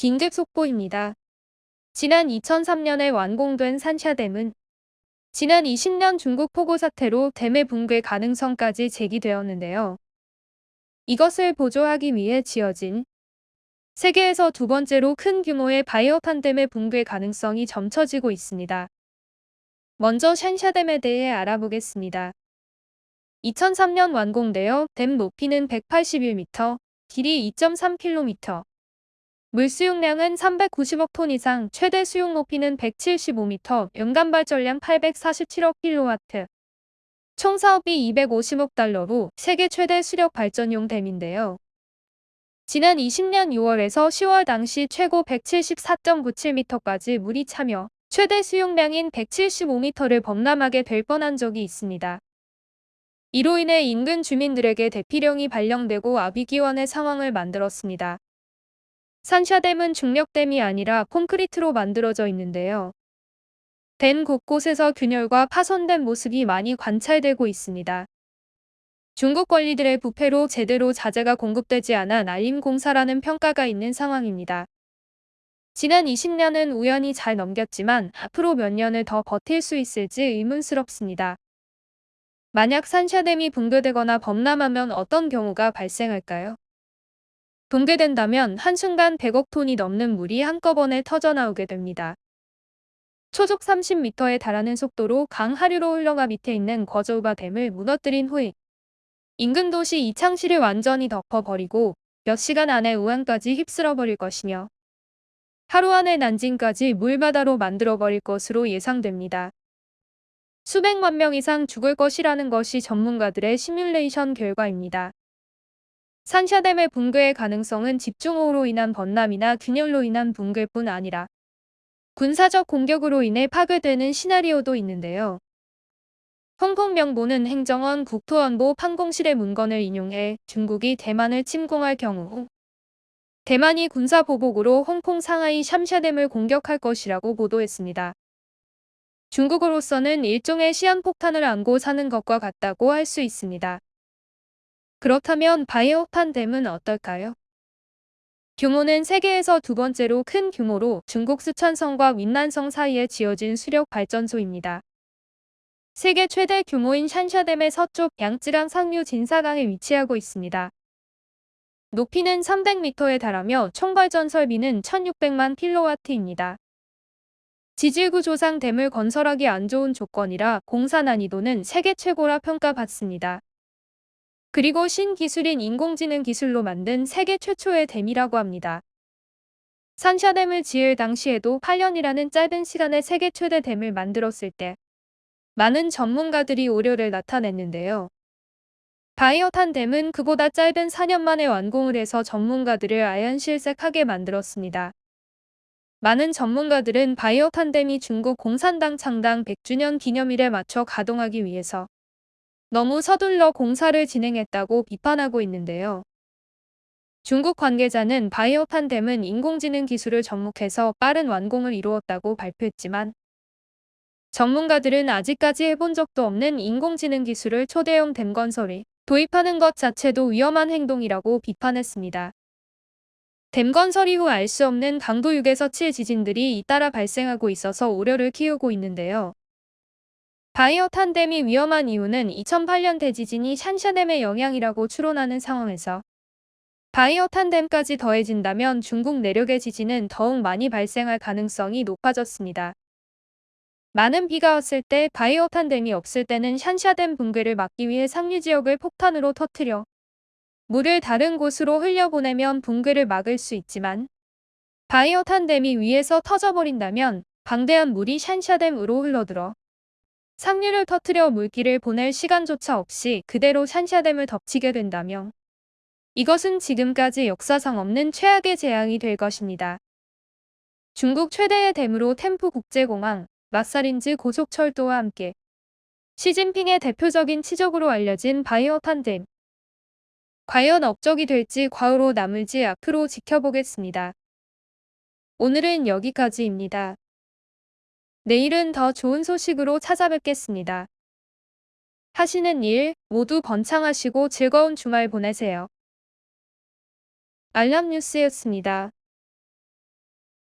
긴급 속보입니다. 지난 2003년에 완공된 산샤댐은 지난 20년 중국 폭우 사태로 댐의 붕괴 가능성까지 제기되었는데요. 이것을 보조하기 위해 지어진 세계에서 두 번째로 큰 규모의 바이오탄 댐의 붕괴 가능성이 점쳐지고 있습니다. 먼저 샨샤댐에 대해 알아보겠습니다. 2003년 완공되어 댐 높이는 181m, 길이 2.3km, 물 수용량은 390억 톤 이상, 최대 수용 높이는 175m, 연간 발전량 847억 킬로와트, 총 사업비 250억 달러로 세계 최대 수력 발전용 댐인데요. 지난 20년 6월에서 10월 당시 최고 174.97m까지 물이 차며 최대 수용량인 175m를 범람하게 될 뻔한 적이 있습니다. 이로 인해 인근 주민들에게 대피령이 발령되고 아비규환의 상황을 만들었습니다. 산샤댐은 중력댐이 아니라 콘크리트로 만들어져 있는데요. 댐 곳곳에서 균열과 파손된 모습이 많이 관찰되고 있습니다. 중국 관리들의 부패로 제대로 자재가 공급되지 않아 날림 공사라는 평가가 있는 상황입니다. 지난 20년은 우연히 잘 넘겼지만 앞으로 몇 년을 더 버틸 수 있을지 의문스럽습니다. 만약 산샤댐이 붕괴되거나 범람하면 어떤 경우가 발생할까요? 붕괴된다면 한순간 100억 톤이 넘는 물이 한꺼번에 터져나오게 됩니다. 초속 30m에 달하는 속도로 강 하류로 흘러가 밑에 있는 거저우바 댐을 무너뜨린 후에 인근 도시 이창시를 완전히 덮어버리고 몇 시간 안에 우한까지 휩쓸어버릴 것이며 하루 안에 난징까지 물바다로 만들어버릴 것으로 예상됩니다. 수백만 명 이상 죽을 것이라는 것이 전문가들의 시뮬레이션 결과입니다. 산샤댐의 붕괴의 가능성은 집중호우로 인한 범람이나 균열로 인한 붕괴뿐 아니라 군사적 공격으로 인해 파괴되는 시나리오도 있는데요. 홍콩 명보는 행정원 국토안보 판공실의 문건을 인용해 중국이 대만을 침공할 경우 대만이 군사보복으로 홍콩 상하이 샴샤댐을 공격할 것이라고 보도했습니다. 중국으로서는 일종의 시한폭탄을 안고 사는 것과 같다고 할 수 있습니다. 그렇다면 바이오탄 댐은 어떨까요? 규모는 세계에서 두 번째로 큰 규모로 중국 쓰촨성과 윈난성 사이에 지어진 수력 발전소입니다. 세계 최대 규모인 샨샤댐의 서쪽 양쯔강 상류 진사강에 위치하고 있습니다. 높이는 300m에 달하며 총 발전 설비는 1600만 킬로와트입니다. 지질구 조상 댐을 건설하기 안 좋은 조건이라 공사 난이도는 세계 최고라 평가받습니다. 그리고 신기술인 인공지능 기술로 만든 세계 최초의 댐이라고 합니다. 산샤댐을 지을 당시에도 8년이라는 짧은 시간에 세계 최대 댐을 만들었을 때 많은 전문가들이 우려를 나타냈는데요. 바이오탄 댐은 그보다 짧은 4년 만에 완공을 해서 전문가들을 아연실색하게 만들었습니다. 많은 전문가들은 바이오탄 댐이 중국 공산당 창당 100주년 기념일에 맞춰 가동하기 위해서 너무 서둘러 공사를 진행했다고 비판하고 있는데요. 중국 관계자는 바이오탄 댐은 인공지능 기술을 접목해서 빠른 완공을 이루었다고 발표했지만 전문가들은 아직까지 해본 적도 없는 인공지능 기술을 초대형 댐 건설에 도입하는 것 자체도 위험한 행동이라고 비판했습니다. 댐 건설 이후 알 수 없는 강도 6에서 7 지진들이 잇따라 발생하고 있어서 우려를 키우고 있는데요. 바이오탄 댐이 위험한 이유는 2008년 대지진이 샨샤댐의 영향이라고 추론하는 상황에서 바이오탄 댐까지 더해진다면 중국 내륙의 지진은 더욱 많이 발생할 가능성이 높아졌습니다. 많은 비가 왔을 때 바이오탄 댐이 없을 때는 샨샤댐 붕괴를 막기 위해 상류 지역을 폭탄으로 터뜨려 물을 다른 곳으로 흘려보내면 붕괴를 막을 수 있지만 바이오탄 댐이 위에서 터져버린다면 방대한 물이 샨샤댐으로 흘러들어 상류를 터뜨려 물길을 보낼 시간조차 없이 그대로 샨샤댐을 덮치게 된다며 이것은 지금까지 역사상 없는 최악의 재앙이 될 것입니다. 중국 최대의 댐으로 템프 국제공항, 마사린즈 고속철도와 함께 시진핑의 대표적인 치적으로 알려진 바이오탄 댐. 과연 업적이 될지 과오로 남을지 앞으로 지켜보겠습니다. 오늘은 여기까지입니다. 내일은 더 좋은 소식으로 찾아뵙겠습니다. 하시는 일 모두 번창하시고 즐거운 주말 보내세요. 알람 뉴스였습니다.